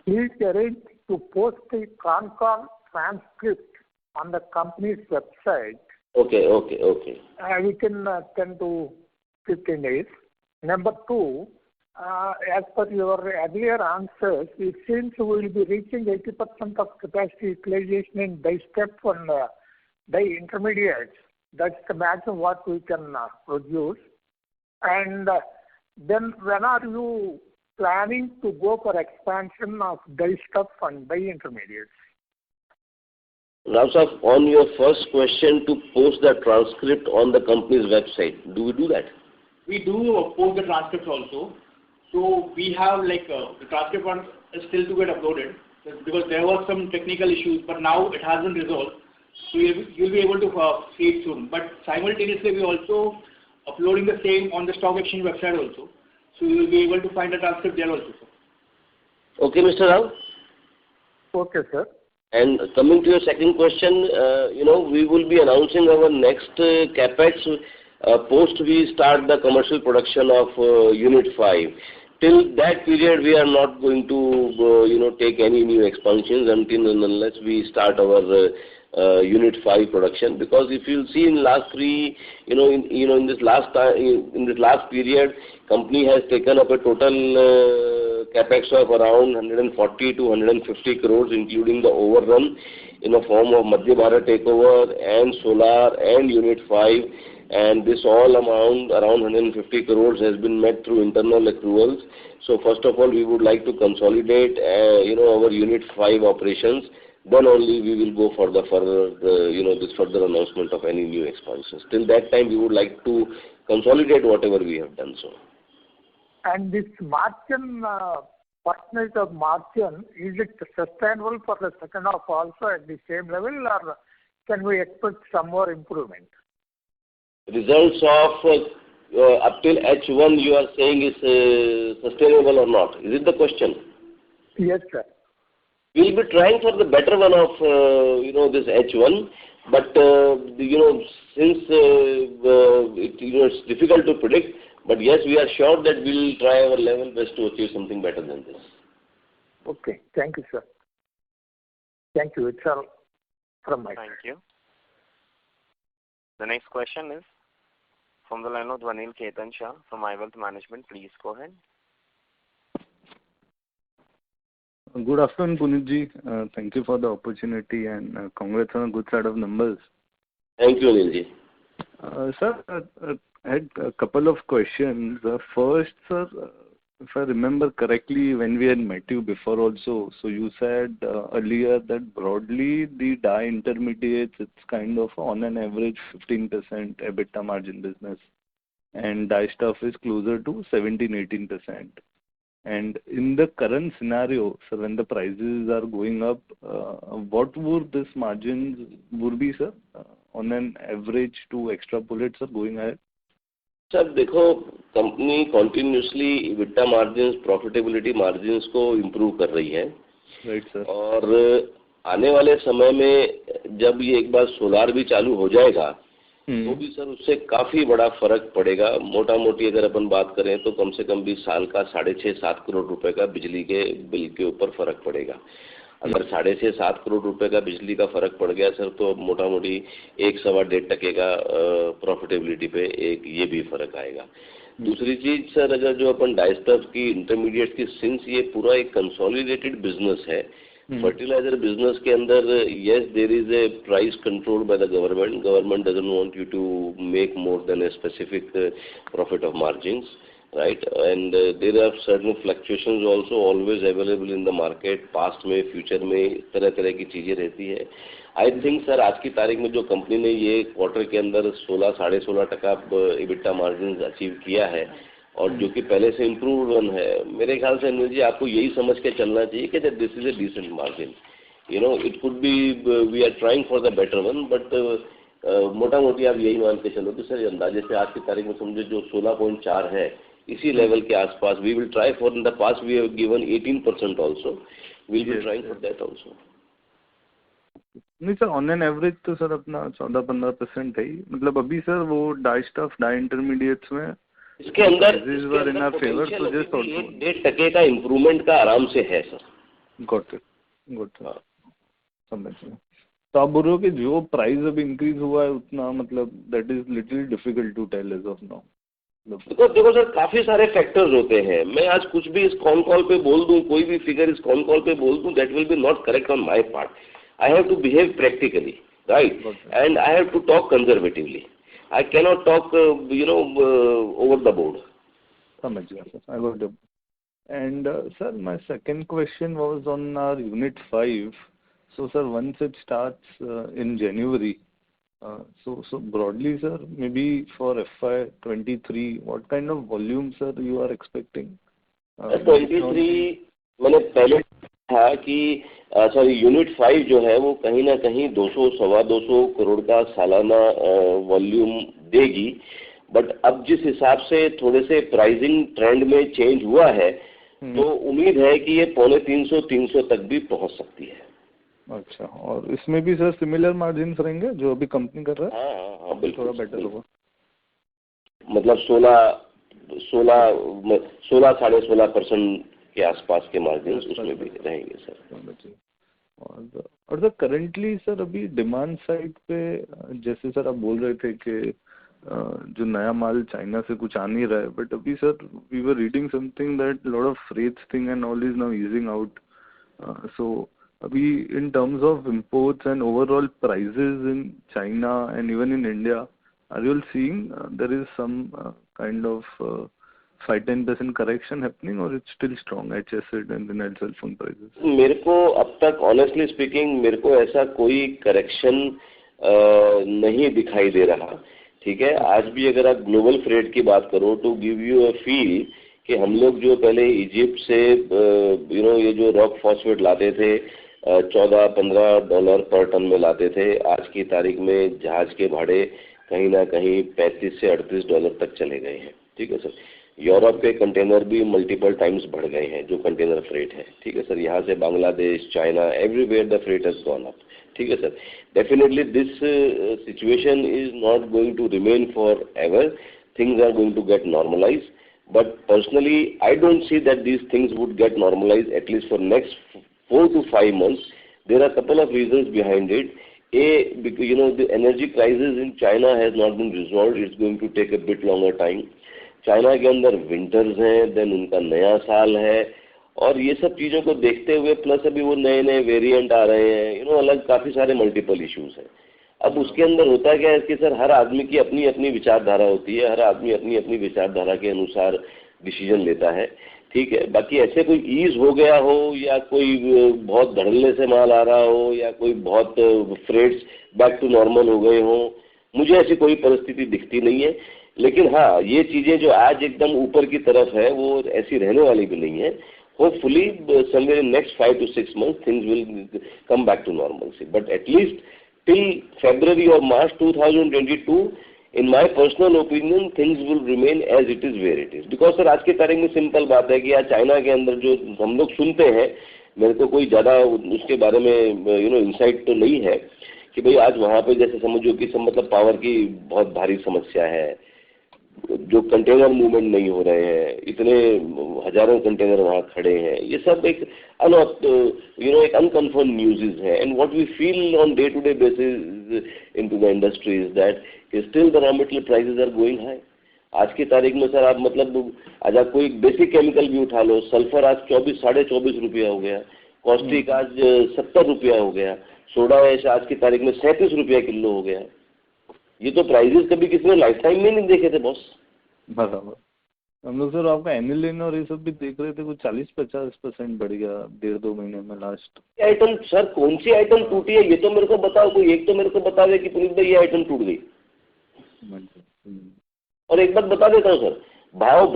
Please arrange to post a con call transcript on the company's website. Okay. Within 10 to 15 days. Number 2, as per your earlier answers, it seems we will be reaching 80% of capacity utilization in die step and die intermediates. That's the maximum what we can produce. And then when are you planning to go for expansion of die stuff and die intermediates? Rao Saab, on your first question, to post the transcript on the company's website, do we do that? We do post the transcripts also. So we have the transcript one is still to get uploaded because there was some technical issues, but now it has been resolved. So you'll be able to see it soon. But simultaneously, we also uploading the same on the stock exchange website also. So you will be able to find the transcript there also, sir. Okay, Mr. Rao. Okay, sir. And coming to your second question, we will be announcing our next capex post we start the commercial production of Unit 5. Till that period, we are not going to, take any new expansions until and unless we start our Unit 5 production. Because if you'll see in last in this last period, company has taken up a total capex of around 140 to 150 crores, including the overrun in the form of Madhya Bharat takeover and solar and Unit 5. And this all amount, around 150 crores, has been met through internal accruals. So first of all, we would like to consolidate, our Unit 5 operations. Then only we will go for the further, this further announcement of any new expansions. Till that time, we would like to consolidate whatever we have done so. And this margin, percentage of margin, is it sustainable for the second half also at the same level, or can we expect some more improvement? Results of up till H1 you are saying is sustainable or not? Is it the question? Yes, sir. We will be trying for the better one of this H1, but since it's difficult to predict, but yes, we are sure that we will try our level best to achieve something better than this. Okay, thank you, sir. Thank you. It's all from my side. Thank you. The next question is from the line of Dwanil Ketan Shah from iWealth Management. Please go ahead. Good afternoon, Punitji. Thank you for the opportunity and congrats on a good set of numbers. Thank you, Anilji. Sir, I had a couple of questions. First, sir, if I remember correctly, when we had met you before also, so you said earlier that broadly the dye intermediates, it's kind of on an average 15% EBITDA margin business, and dye stuff is closer to 17-18%. And in the current scenario, so when the prices are going up, what would this margins would be, sir, on an average to extrapolate, sir, going ahead? Sir देखो, company continuously EBITDA margins, profitability margins को improve कर रही है. Right sir. और आने वाले समय में जब ये एक बार सोलार भी चालू हो जाएगा तो भी सर उससे काफी बड़ा फर्क पड़ेगा. मोटा मोटी अगर अपन बात करें तो कम से कम भी साल का 6.5-7 करोड़ रुपए का बिजली के बिल के ऊपर फर्क पड़ेगा. अगर 6.5-7 करोड़ रुपए का बिजली का फर्क पड़ गया सर, तो मोटा मोटी 1-1.5% का प्रॉफिटेबिलिटी पे एक ये भी फर्क आएगा. दूसरी चीज सर, अगर जो अपन डाइस्टफ की इंटरमीडिएट की, सिंस ये पूरा एक कंसोलिडेटेड बिजनेस है, फर्टिलाइजर बिजनेस के अंदर yes there is a price control by the government. Government doesn't want you to make more than a specific profit of margins, right? And there are certain fluctuations also always available in the market. Past में, future में तरह तरह की चीजें रहती है. I think sir आज की तारीख में जो कंपनी ने ये क्वार्टर के अंदर 16-16.5% EBITDA मार्जिन अचीव किया है और जो कि पहले से इम्प्रूव है, मेरे ख्याल से अनिल जी आपको यही समझ के चलना चाहिए कि this is a decent margin. It could be we are trying for the better one, but मोटा मोटी आप यही मान के चलो कि सर अंदाजे से आज की तारीख में समझे जो 16.4 है, इसी लेवल के आसपास we will try for. In the past we have given 18% also, we will be trying for that also. नहीं सर, ऑन एन एवरेज तो सर अपना 14-15% है ही. मतलब अभी सर वो डाई स्टफ, डाई इंटरमीडिएट्स में इसके अंदर 1% का इम्प्रूवमेंट का आराम से है सर. Got it. समझ गया. तो आप बोल रहे हो कि जो प्राइस अब इंक्रीज हुआ है उतना, मतलब that is little difficult to tell as of now. देखो सर, काफी सारे फैक्टर्स होते हैं. मैं आज कुछ भी इस कॉन कॉल पे बोल दूं, कोई भी फिगर इस कॉन कॉल पे बोल दूं, that will be not correct on my part. I have to behave practically, right, and I have to talk conservatively. I cannot talk, over the board. समझ गया sir. I got it. And sir, my second question was on our Unit 5. So, sir, once it starts in January, so broadly, sir, maybe for FY23, what kind of volume, sir, you are expecting? 23 मैंने पहले था कि sorry unit 5 जो है वो कहीं ना कहीं 200-225 करोड़ का सालाना वॉल्यूम देगी, बट अब जिस हिसाब से थोड़े से प्राइसिंग ट्रेंड में चेंज हुआ है तो उम्मीद है कि ये 250-300 तक भी पहुंच सकती है। अच्छा, और इसमें भी सर सिमिलर मार्जिन रहेंगे जो अभी कंपनी कर रहा है? हाँ बिल्कुल, थोड़ा बेटर होगा, मतलब 16-16.5% के आसपास के मार्जिन उसमें भी रहेंगे सर। और सर करंटली सर अभी डिमांड साइड पे जैसे सर आप बोल रहे थे कि जो नया माल चाइना से कुछ आ नहीं रहा है, बट अभी sir we were reading something that lot of freights thing and all is now easing out, so अभी in terms of imports and overall prices in China and even in India, are you all seeing there is some kind of 5-10% correction happening, or it's still strong HSD and vinyl cell phone prices? मेरे को अब तक honestly speaking मेरे को ऐसा कोई correction नहीं दिखाई दे रहा, ठीक है। आज भी अगर आप ग्लोबल फ्रेट की बात करो तो गिव यू अ फील कि हम लोग जो पहले इजिप्ट से ये जो रॉक फॉस्फेट लाते थे $14-15 पर टन में लाते थे, आज की तारीख में जहाज के भाड़े कहीं ना कहीं $35 से $38 तक चले गए हैं, ठीक है सर। यूरोप के कंटेनर भी मल्टीपल टाइम्स बढ़ गए हैं जो कंटेनर फ्रेट है, ठीक है सर। यहाँ से Bangladesh, China, everywhere the freight has gone up, ठीक है sir. Definitely this situation is not going to remain forever, things are going to get normalise, but personally I don't see that these things would get normalized at least for next 4 to 5 months. There are a couple of reasons behind it. Because the energy crisis in China has not been resolved. It's going to take a bit longer time. China के अंदर winters हैं, then उनका नया साल है, और ये सब चीज़ों को देखते हुए प्लस अभी वो नए नए वेरिएंट आ रहे हैं, अलग काफ़ी सारे मल्टीपल इश्यूज हैं। अब उसके अंदर होता क्या है कि सर हर आदमी की अपनी अपनी विचारधारा होती है, हर आदमी अपनी अपनी विचारधारा के अनुसार डिसीजन लेता है, ठीक है। बाकी ऐसे कोई ईज हो गया हो या कोई बहुत धड़ल्ले से माल आ रहा हो या कोई बहुत फ्रेट्स बैक टू नॉर्मल हो गए हों, मुझे ऐसी कोई परिस्थिति दिखती नहीं है। लेकिन हाँ, ये चीज़ें जो आज एकदम ऊपर की तरफ है वो ऐसी रहने वाली भी नहीं है। Hopefully somewhere in next 5 to 6 months things will come back to normalcy, but at least till February or March 2022, in my personal opinion, things will remain as it is where it is. Because sir आज के तारीख में simple बात है कि आज China के अंदर जो हम लोग सुनते हैं, मेरे को कोई ज़्यादा उसके बारे में इंसाइट तो नहीं है कि भाई आज वहाँ पे जैसे समझो कि मतलब पावर की बहुत भारी समस्या है, जो कंटेनर मूवमेंट नहीं हो रहे हैं, इतने हजारों कंटेनर वहाँ खड़े हैं, ये सब एक एक अनकन्फर्म न्यूज़ है। And what we feel on day to day basis into the industry is that still the raw material prices are going high. आज की तारीख में सर आप मतलब आज आप कोई बेसिक केमिकल भी उठा लो, सल्फर आज 24-24.5 रुपया हो गया, कॉस्टिक आज 70 रुपया हो गया, सोडा ऐश आज की तारीख में 37 रुपया किलो हो गया। ये तो प्राइजेस कभी किसी ने लाइफ टाइम में नहीं देखे थे बॉस। बराबर। हम लोग सर आपका एनिलिन और ये सब भी देख रहे थे, कुछ 40-50% बढ़ गया 1.5-2 महीने में लास्ट। आइटम सर कौन सी आइटम टूटी है ये तो मेरे को बताओ, कोई एक तो मेरे को बता दे कि पुनीत भाई ये आइटम टूट गई। और एक बात बता देता हूँ सर, भाव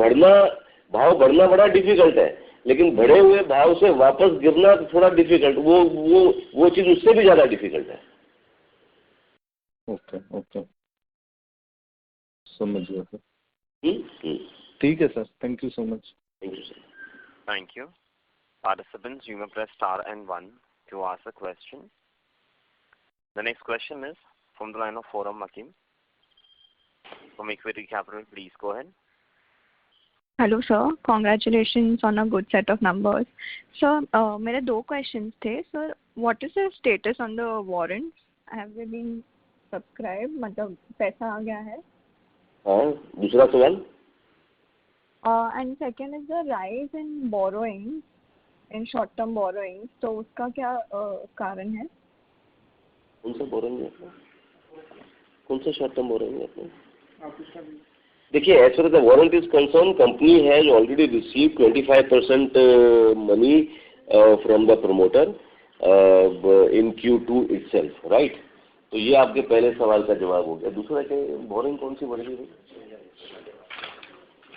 बढ़ना बड़ा डिफिकल्ट है, लेकिन बढ़े हुए भाव से वापस गिरना थोड़ा डिफिकल्ट, वो चीज उससे भी ज्यादा डिफिकल्ट है। ओके समझ गया सर। ठीक है sir, thank you so much. Thank you sir. Thank you. Participants, you may press star and 1 to ask a question. The next question is from the line of Forum Makim from Equity Capital. Please go ahead. Hello sir, congratulations on a good set of numbers. Sir मेरे 2 questions थे। Sir what is the status on the warrants? Have they been subscribe, मतलब पैसा आ गया है? हाँ, दूसरा सवाल। And second is the rise in borrowing, in short term borrowing, तो उसका क्या कारण है? कौन सा बोरोइंग है? कौन सा शॉर्ट टर्म बोरोइंग है? देखिए, as far as the warrant is concerned, company has already received 25% money from the promoter. in Q2 itself, right? तो ये आपके पहले सवाल का जवाब हो गया। दूसरा क्या, बोरिंग कौन सी बढ़ेगी?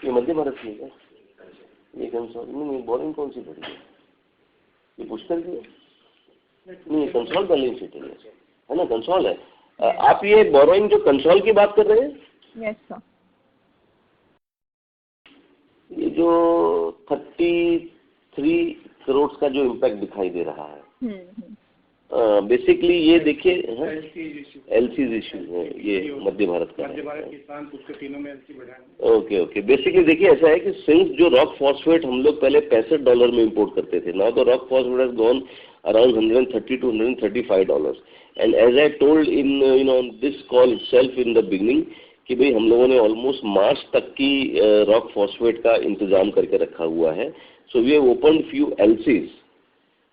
ये मध्य भारत की है क्या? ये कंसोल नहीं, बोरिंग कौन सी बढ़ी है? ये पुष्कर की है? नहीं, कंसोल बैलेंस शीट है ना, कंसोल है। आप ये बोरोइंग जो कंसोल की बात कर रहे हैं? Yes sir. ये जो 33 करोड़ का जो इम्पैक्ट दिखाई दे रहा है, बेसिकली ये देखिए एलसीज इशू है, ये मध्य भारत का ओके। बेसिकली देखिए ऐसा है कि सिंस जो रॉक फॉस्फेट हम लोग पहले $65 में इंपोर्ट करते थे, now the rock phosphate has gone around $130 to $135, and as I told in this call itself in the beginning कि भाई हम लोगों ने ऑलमोस्ट मार्च तक की रॉक फॉस्फेट का इंतजाम करके रखा हुआ है। So we have opened few LCs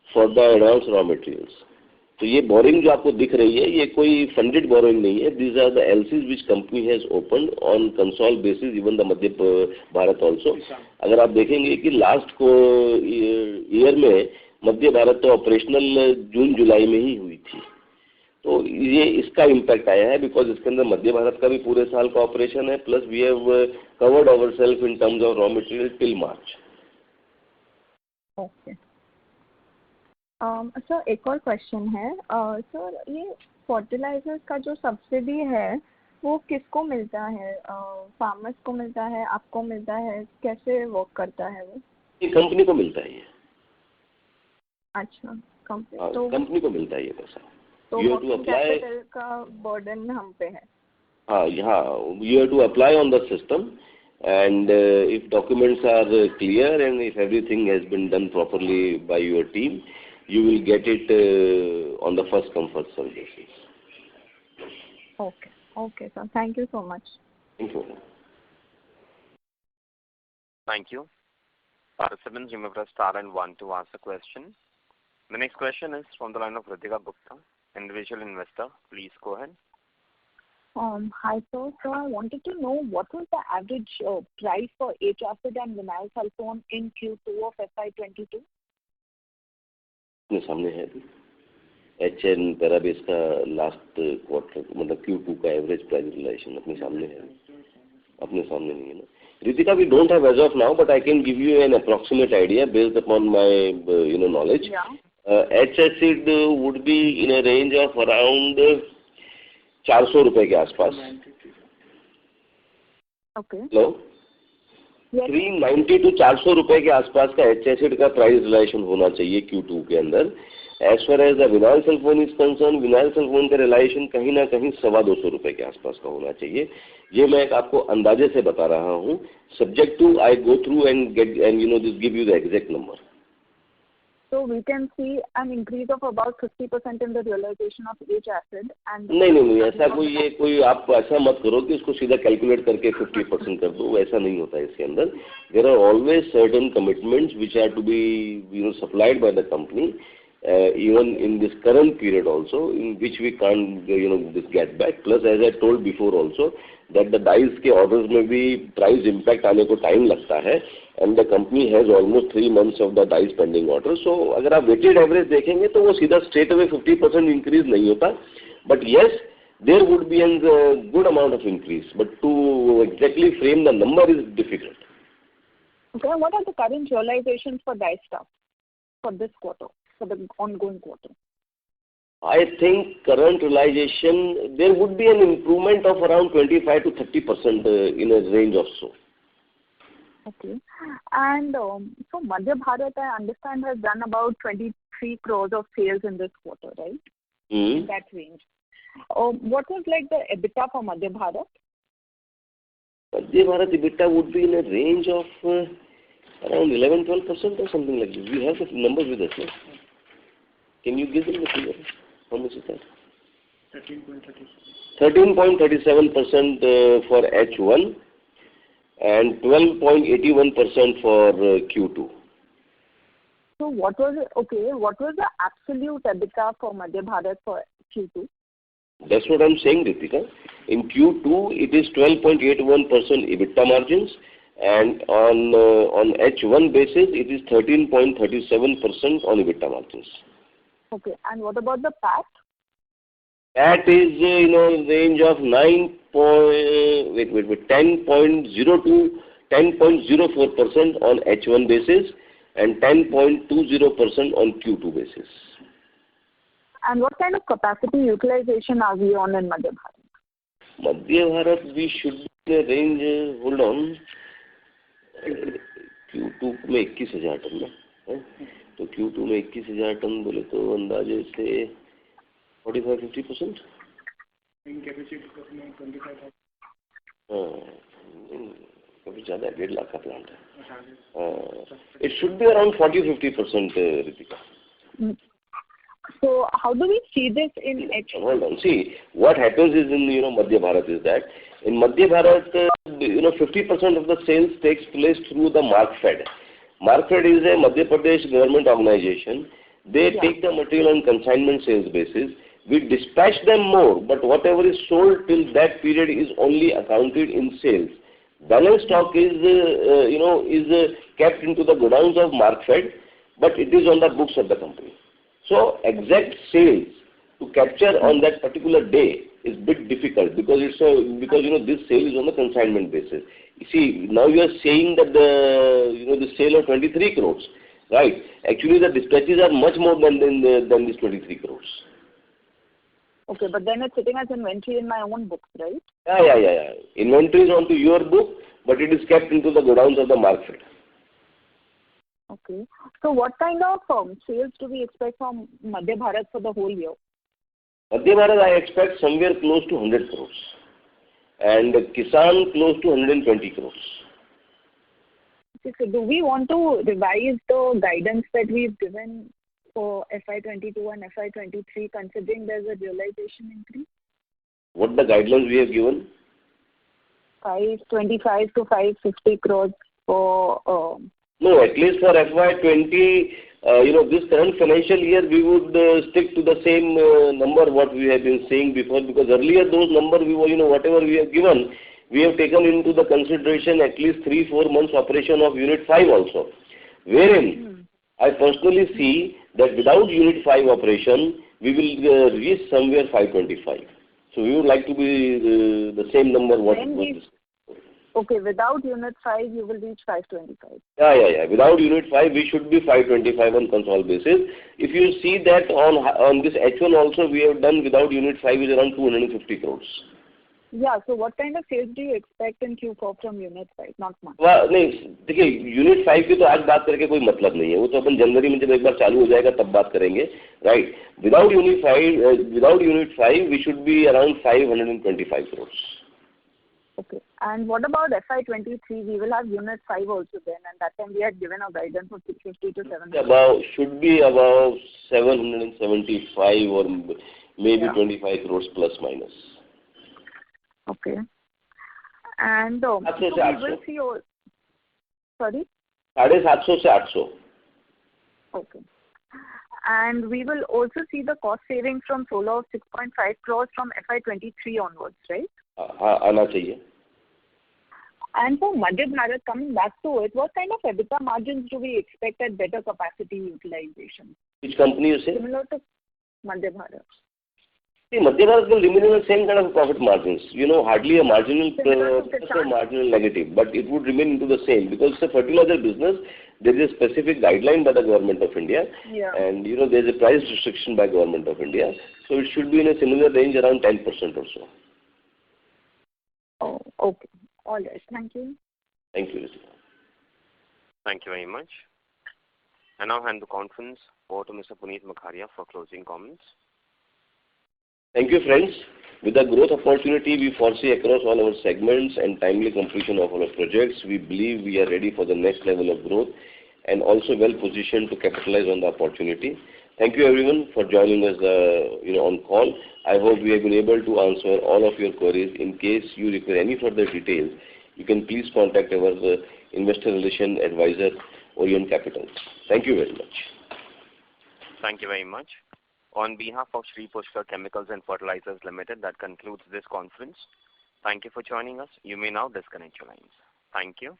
for the advance raw materials. तो ये बोरिंग जो आपको दिख रही है ये कोई फंडेड बोरिंग नहीं है, these are the LCs which company has opened on console basis, even the Madhya Bharat also. अगर आप देखेंगे कि लास्ट को ईयर में मध्य भारत तो ऑपरेशनल जून जुलाई में ही हुई थी, तो ये इसका इम्पैक्ट आया है बिकॉज इसके अंदर मध्य भारत का भी पूरे साल का ऑपरेशन है, plus we have covered our self in terms of raw material till March. Okay sir, एक और क्वेश्चन है सर, ये फर्टिलाइजर्स का जो सब्सिडी है वो किसको मिलता है? फार्मर्स को मिलता है, आपको मिलता है, कैसे वर्क करता है वो? ये कंपनी को मिलता है ये। अच्छा, कंपनी को मिलता है ये पैसा। तो वर्किंग कैपिटल का बर्डन हम पे है। हाँ, you have to apply on the system, and if documents are clear and if everything has been done properly by your team, you will get it on the first come first serve basis. Okay sir, thank you so much. Thank you. Thank you. Participants, you may press star and 1 to ask a question. The next question is from the line of Ritika Gupta, individual investor. Please go ahead. Hi sir. So I wanted to know what was the average price for H acid and vinyl sulfone in Q2 of FY22? अपने सामने है अभी HN Paribas का last quarter मतलब Q2 का average price realisation अपने सामने है, अपने सामने नहीं है ना Ritika? We don't have as of now, but I can give you an approximate idea based upon my knowledge. H acid would be in a range of around 400 रुपए के आसपास। Okay. हेलो, 390 to 400 रुपए के आसपास का H acid का price realisation होना चाहिए Q2 के अंदर। As far as the vinyl sulfone is concern, vinyl sulfone का रियलाइजेशन कहीं ना कहीं 250 रुपए के आसपास का होना चाहिए। ये मैं आपको अंदाजे से बता रहा हूँ, subject to I go through and get and this give you the exact number. So we can see an increase of about 50% in the realization of H acid and नहीं, ऐसा कोई आप ऐसा मत करो कि इसको सीधा कैलकुलेट करके 50% कर दो, ऐसा नहीं होता है इसके अंदर। There are always certain commitments which are to be supplied by the company even in this current period also, in which we can't this get back. Plus as I told before also that the dies के orders में भी price impact आने को time लगता है, and the company has almost 3 months of the dies pending order. So अगर आप weighted average देखेंगे तो वो सीधा straight away 50% increase नहीं होता, but yes there would be a good amount of increase, but to exactly frame the number is difficult. Okay, what are the current realizations for dye stuff for this quarter, for the ongoing quarter? I think current realization, there would be an improvement of around 25 to 30% in a range of so. Okay. And so Madhya Bharat, I understand, has done about 23 crores of sales in this quarter, right? In that range. What was like the EBITDA for Madhya Bharat? Madhya Bharat EBITDA would be in a range of around 11-12% or something like this. We have the numbers with us, no? Can you give them the figure? How much is that? 13.37% for H1 and 12.81% for Q2. So what was the absolute EBITDA for Madhya Bharat for Q2? That's what I'm saying, Ritika. In Q2, it is 12.81% EBITDA margins, and on H1 basis, it is 13.37% on EBITDA margins. Okay. And what about the PAT? That is, range of 10.0 to 10.04% on H1 basis and 10.20% on Q2 basis. And what kind of capacity utilization are we on in Madhya Bharat? Madhya Bharat, we should be in the range, hold on, Q2 में 21,000 ton में है, तो Q2 में 21,000 ton बोले तो अंदाजे से 45-50%. हाँ, काफी ज़्यादा 1.5 लाख का प्लांट है. It should be around 40-50%, Ritika. So how do we see this in H1? Hold on. See, what happens is in Madhya Bharat is that in Madhya Bharat 50% of the sales takes place through the Markfed. Markfed is a Madhya Pradesh government organization. They take the material on consignment sales basis. We dispatch them more, but whatever is sold till that period is only accounted in sales. Balance stock is kept into the godowns of Markfed, but it is on the books of the company. So exact sales to capture on that particular day is bit difficult because this sale is on the consignment basis. You see, now you are saying that the sale of 23 crores, right? Actually, the dispatches are much more than this 23 crores. Okay, but then it's sitting as inventory in my own books, right? Yeah. Inventory is onto your book, but it is kept into the godowns of the Markfed. Okay. So what kind of sales do we expect from Madhya Bharat for the whole year? Madhya Bharat, I expect somewhere close to 100 crores. And Kisan close to 120 crores. Okay, so do we want to revise the guidance that we've given for FY22 and FY23 considering there's a realization increase? What the guidelines we have given? 525 to 550 crores for... No, at least for FY20, this current financial year, we would stick to the same number what we have been saying before, because earlier those numbers, whatever we have given, we have taken into the consideration at least 3-4 months operation of Unit 5 also, wherein I personally see that without Unit 5 operation, we will reach somewhere 525. So we would like to be the same number what was. Okay, without Unit 5, you will reach 525. Yeah. Without Unit 5, we should be 525 on consolidated basis. If you see that on this H1 also, we have done without Unit 5 is around 250 crores. Yeah, so what kind of sales do you expect in Q4 from Unit 5? Not much. नहीं, देखिए Unit 5 की तो आज बात करके कोई मतलब नहीं है. वो तो अपन जनवरी में जब एक बार चालू हो जाएगा तब बात करेंगे, right? Without Unit 5, we should be around 525 crores. Okay. And what about FY23? We will have Unit 5 also then, and that time we had given a guidance of 650 to 700. Should be about 775 or maybe 25 crores plus minus. Okay. And so we will see... Sorry? 750 से 800. Okay. And we will also see the cost savings from solar of 6.5 crores from FY23 onwards, right? हाँ, आना चाहिए. And for Madhya Bharat, coming back to it, what kind of EBITDA margins do we expect at better capacity utilization? Which company you say? Similar to Madhya Bharat. See, Madhya Bharat will remain in the same kind of profit margins. Hardly a marginal plus or marginal negative, but it would remain into the same because it's a fertilizer business. There is a specific guideline by the Government of India, and there is a price restriction by Government of India. So it should be in a similar range, around 10% or so. Oh, okay. All right. Thank you. Thank you. Thank you very much. I now hand the conference over to Mr. Puneet Makharia for closing comments. Thank you, friends. With the growth opportunity we foresee across all our segments and timely completion of our projects, we believe we are ready for the next level of growth and also well positioned to capitalize on the opportunity. Thank you everyone for joining us on call. I hope we have been able to answer all of your queries. In case you require any further details, you can please contact our investor relation advisor, Orient Capital. Thank you very much. Thank you very much. On behalf of Shri Pushkar Chemicals and Fertilizers Limited, that concludes this conference. Thank you for joining us. You may now disconnect your lines. Thank you.